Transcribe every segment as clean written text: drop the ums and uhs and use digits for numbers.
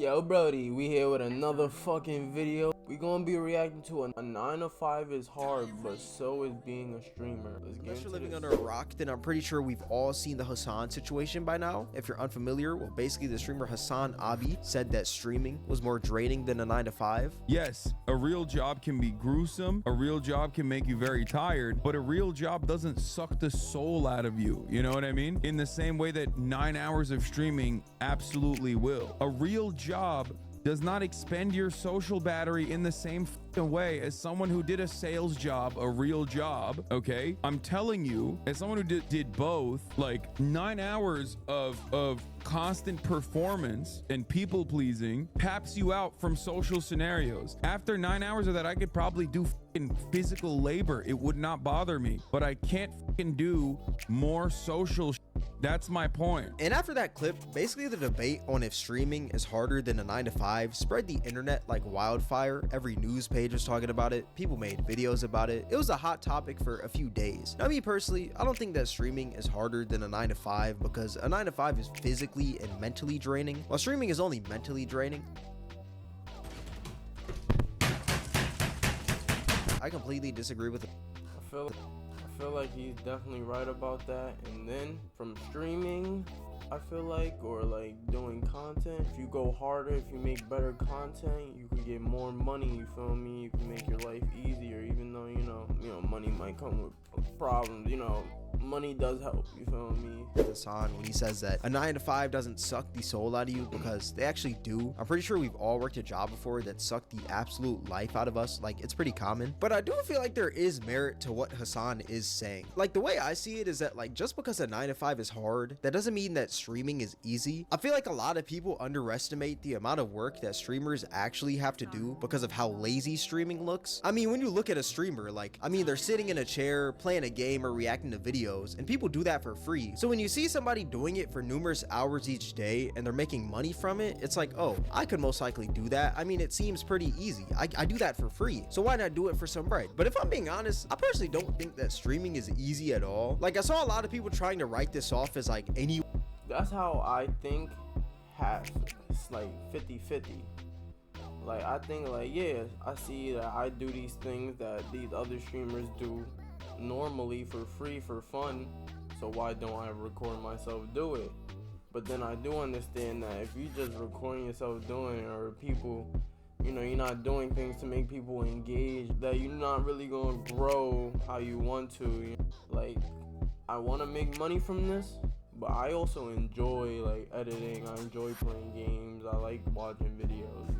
Yo, Brody, we here with another fucking video. We gonna be reacting to a 9 to 5 is hard, but so is being a streamer. Let's get Unless you're into living this. under a rock, then I'm pretty sure we've all seen the Hassan situation by now. If you're unfamiliar, well, basically the streamer Hassan Abi said that streaming was more draining than a 9 to 5. Yes, a real job can be gruesome. A real job can make you very tired, but a real job doesn't suck the soul out of you. You know what I mean? In the same way that 9 hours of streaming absolutely will. A real job does not expend your social battery in the same way as someone who did a sales job, a real job. Okay, I'm telling you, as someone who did both, like 9 hours of constant performance and people pleasing paps you out from social scenarios. After 9 hours of that, I could probably do physical labor. It would not bother me, but I can't do more social That's my point. And after that clip, basically the debate on if streaming is harder than a 9 to 5 spread the internet like wildfire. Every news page was talking about it. People made videos about it. It was a hot topic for a few days. Now, me personally, I don't think that streaming is harder than a 9 to 5 because a 9 to 5 is physically and mentally draining, while streaming is only mentally draining. I completely disagree with it. I feel like he's definitely right about that. And then from streaming, I feel like, or like doing content, if you go harder, if you make better content, you could get more money, you feel me? You can make your life easier, even though you know money might come with problems, money does help, you feel me? Hassan, when he says that a 9 to 5 doesn't suck the soul out of you, because they actually do. I'm pretty sure we've all worked a job before that sucked the absolute life out of us. Like, it's pretty common. But I do feel like there is merit to what Hassan is saying. Like, the way I see it is that, like, just because a 9 to 5 is hard, that doesn't mean that streaming is easy. I feel like a lot of people underestimate the amount of work that streamers actually have to do because of how lazy streaming looks. I mean, when you look at a streamer, like, they're sitting in a chair, playing a game or reacting to videos, and people do that for free. So when you see somebody doing it for numerous hours each day and they're making money from it, it's like, oh, I could most likely do that. I mean, it seems pretty easy. I do that for free, so why not do it for some bread? But if I'm being honest, I personally don't think that streaming is easy at all. Like, I saw a lot of people trying to write this off as like any. That's how I think half. It's like 50-50. Like, I think like, yeah, I see that I do these things that these other streamers do normally for free, for fun, so why don't I record myself do it? But then I do understand that if you just recording yourself doing it, or people, you're not doing things to make people engage, that you're not really gonna grow how you want to. Like, I want to make money from this, but I also enjoy like editing, I enjoy playing games, I like watching videos.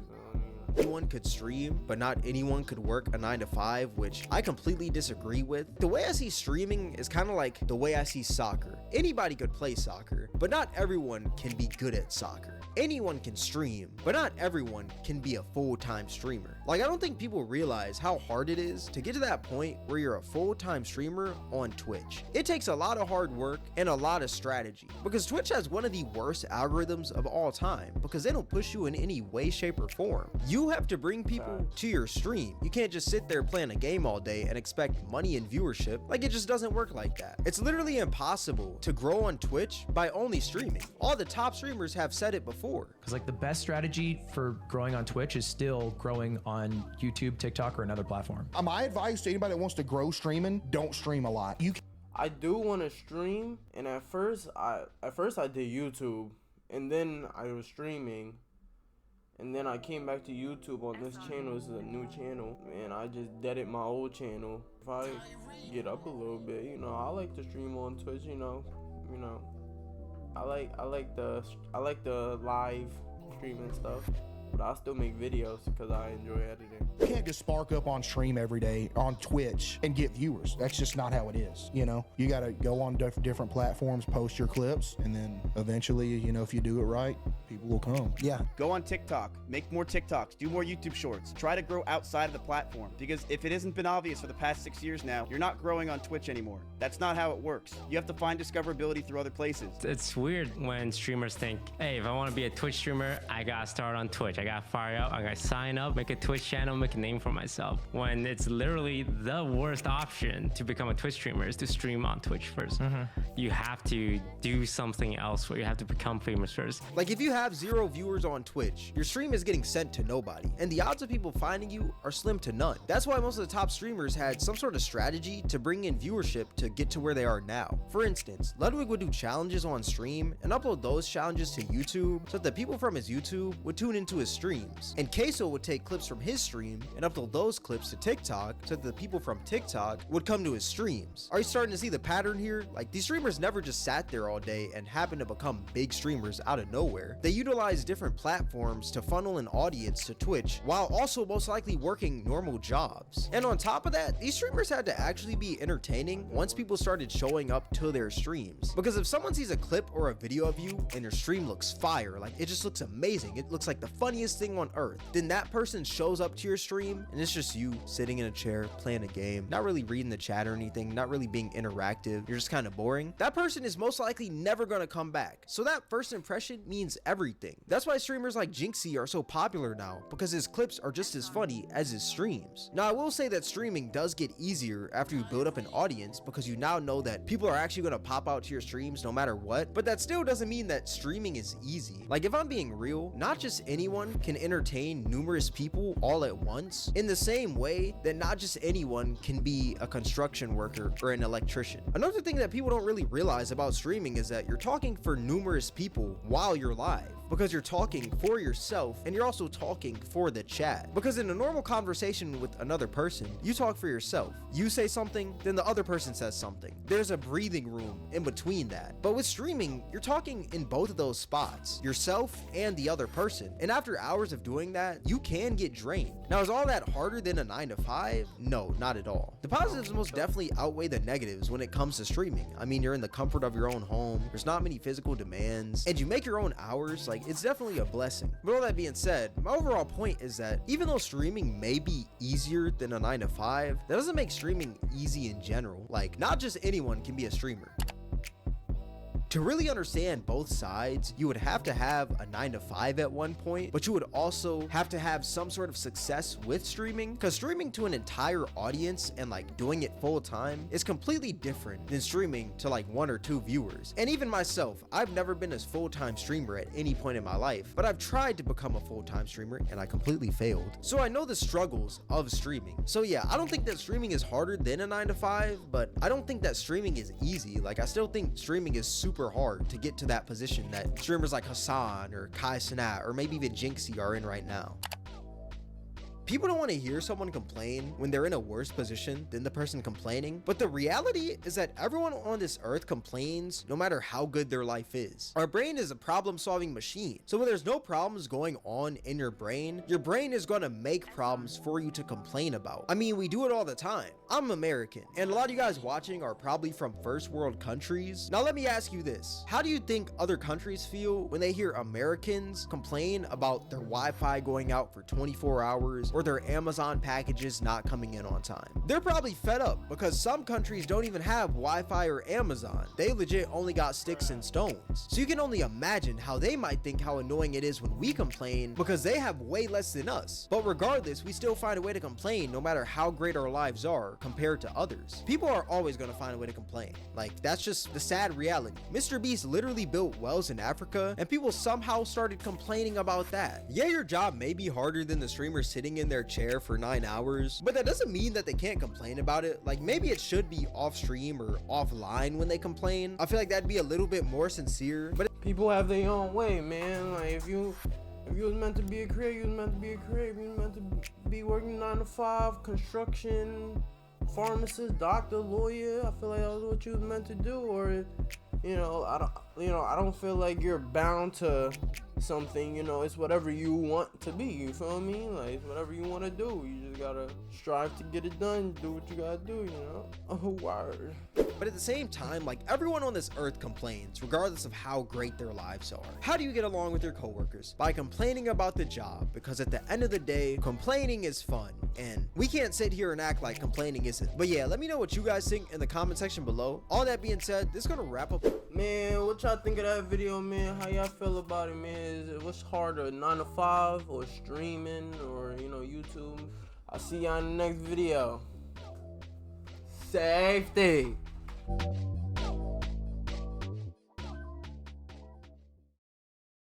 Anyone could stream, but not anyone could work a 9 to 5, which I completely disagree with. The way I see streaming is kind of like the way I see soccer. Anybody could play soccer, but not everyone can be good at soccer. Anyone can stream, but not everyone can be a full-time streamer. Like, I don't think people realize how hard it is to get to that point where you're a full-time streamer on Twitch. It takes a lot of hard work and a lot of strategy, because Twitch has one of the worst algorithms of all time, because they don't push you in any way, shape, or form. You have to bring people to your stream. You can't just sit there playing a game all day and expect money and viewership. Like, it just doesn't work like that. It's literally impossible to grow on Twitch by only streaming. All the top streamers have said it before. Because like the best strategy for growing on Twitch is still growing on YouTube, TikTok, or another platform. My advice to anybody that wants to grow streaming, don't stream a lot. I do want to stream, and at first I did YouTube, and then I was streaming. And then I came back to YouTube on this channel. This is a new channel, and I just deaded my old channel. If I get up a little bit, I like to stream on Twitch. I like the live streaming stuff, but I still make videos because I enjoy editing. You can't just spark up on stream every day on Twitch and get viewers. That's just not how it is. You got to go on different platforms, post your clips, and then eventually, if you do it right, people will come. Yeah. Go on TikTok, make more TikToks, do more YouTube shorts, try to grow outside of the platform, because if it hasn't been obvious for the past 6 years now, you're not growing on Twitch anymore. That's not how it works. You have to find discoverability through other places. It's weird when streamers think, hey, if I want to be a Twitch streamer, I gotta start on Twitch. I got fired up. I got sign up, make a Twitch channel, make a name for myself. When it's literally the worst option to become a Twitch streamer is to stream on Twitch first. You have to do something else where you have to become famous first. Like if you have 0 viewers on Twitch, your stream is getting sent to nobody, and the odds of people finding you are slim to none. That's why most of the top streamers had some sort of strategy to bring in viewership to get to where they are now. For instance, Ludwig would do challenges on stream and upload those challenges to YouTube so that the people from his YouTube would tune into his streams. And Queso would take clips from his stream and upload those clips to TikTok so that the people from TikTok would come to his streams. Are you starting to see the pattern here? Like, these streamers never just sat there all day and happened to become big streamers out of nowhere. They utilize different platforms to funnel an audience to Twitch while also most likely working normal jobs. And on top of that, these streamers had to actually be entertaining once people started showing up to their streams. Because if someone sees a clip or a video of you and your stream looks fire, like it just looks amazing, it looks like the funniest thing on earth, then that person shows up to your stream and it's just you sitting in a chair playing a game, not really reading the chat or anything, not really being interactive, you're just kind of boring. That person is most likely never gonna come back. So that first impression means everything. That's why streamers like Jinxie are so popular now, because his clips are just as funny as his streams. Now I will say that streaming does get easier after you build up an audience, because you now know that people are actually gonna pop out to your streams no matter what, but that still doesn't mean that streaming is easy. Like, if I'm being real, not just anyone can entertain numerous people all at once, in the same way that not just anyone can be a construction worker or an electrician. Another thing that people don't really realize about streaming is that you're talking for numerous people while you're live, because you're talking for yourself and you're also talking for the chat. Because in a normal conversation with another person, you talk for yourself. You say something, then the other person says something. There's a breathing room in between that. But with streaming, you're talking in both of those spots, yourself and the other person. And after hours of doing that, you can get drained. Now, is all that harder than a 9 to 5? No, not at all. The positives most definitely outweigh the negatives when it comes to streaming. I mean, you're in the comfort of your own home, there's not many physical demands, and you make your own hours. Like, it's definitely a blessing. But all that being said, my overall point is that even though streaming may be easier than a 9 to 5, that doesn't make streaming easy in general. Like, not just anyone can be a streamer. To really understand both sides, you would have to have a 9 to 5 at one point, but you would also have to have some sort of success with streaming, because streaming to an entire audience and like doing it full time is completely different than streaming to like 1 or 2 viewers. And even myself, I've never been a full-time streamer at any point in my life, but I've tried to become a full-time streamer and I completely failed. So I know the struggles of streaming. So yeah, I don't think that streaming is harder than a 9 to 5, but I don't think that streaming is easy. Like, I still think streaming is super hard to get to that position that streamers like Hassan or Kai Cenat or maybe even Jinxie are in right now. People don't want to hear someone complain when they're in a worse position than the person complaining, but the reality is that everyone on this earth complains no matter how good their life is. Our brain is a problem-solving machine, so when there's no problems going on in your brain is going to make problems for you to complain about. I mean, we do it all the time. I'm American, and a lot of you guys watching are probably from first world countries. Now let me ask you this. How do you think other countries feel when they hear Americans complain about their Wi-Fi going out for 24 hours or their Amazon packages not coming in on time? They're probably fed up, because some countries don't even have Wi-Fi or Amazon. They legit only got sticks and stones. So you can only imagine how they might think how annoying it is when we complain, because they have way less than us. But regardless, we still find a way to complain no matter how great our lives are compared to others. People are always going to find a way to complain. Like, that's just the sad reality. Mr. Beast literally built wells in Africa, and people somehow started complaining about that. Yeah, your job may be harder than the streamer sitting in their chair for 9 hours, but that doesn't mean that they can't complain about it. Like, maybe it should be off stream or offline when they complain. I feel like that'd be a little bit more sincere. But people have their own way, man. Like, if you was meant to be a creator, you was meant to be a creator. You was meant to be working 9 to 5, construction, pharmacist, doctor, lawyer. I feel like that was what you was meant to do. Or, I don't feel like you're bound to something. It's whatever you want to be. You feel me? Like, it's whatever you want to do. You just gotta strive to get it done. Do what you gotta do. Oh, word. But at the same time, like, everyone on this earth complains, regardless of how great their lives are. How do you get along with your coworkers? By complaining about the job, because at the end of the day, complaining is fun, and we can't sit here and act like complaining isn't. But yeah, let me know what you guys think in the comment section below. All that being said, this is gonna wrap up. Man, what y'all think of that video, man? How y'all feel about it, man? What's harder, 9 to 5 or streaming or, you know, YouTube? I'll see y'all in the next video. Safety.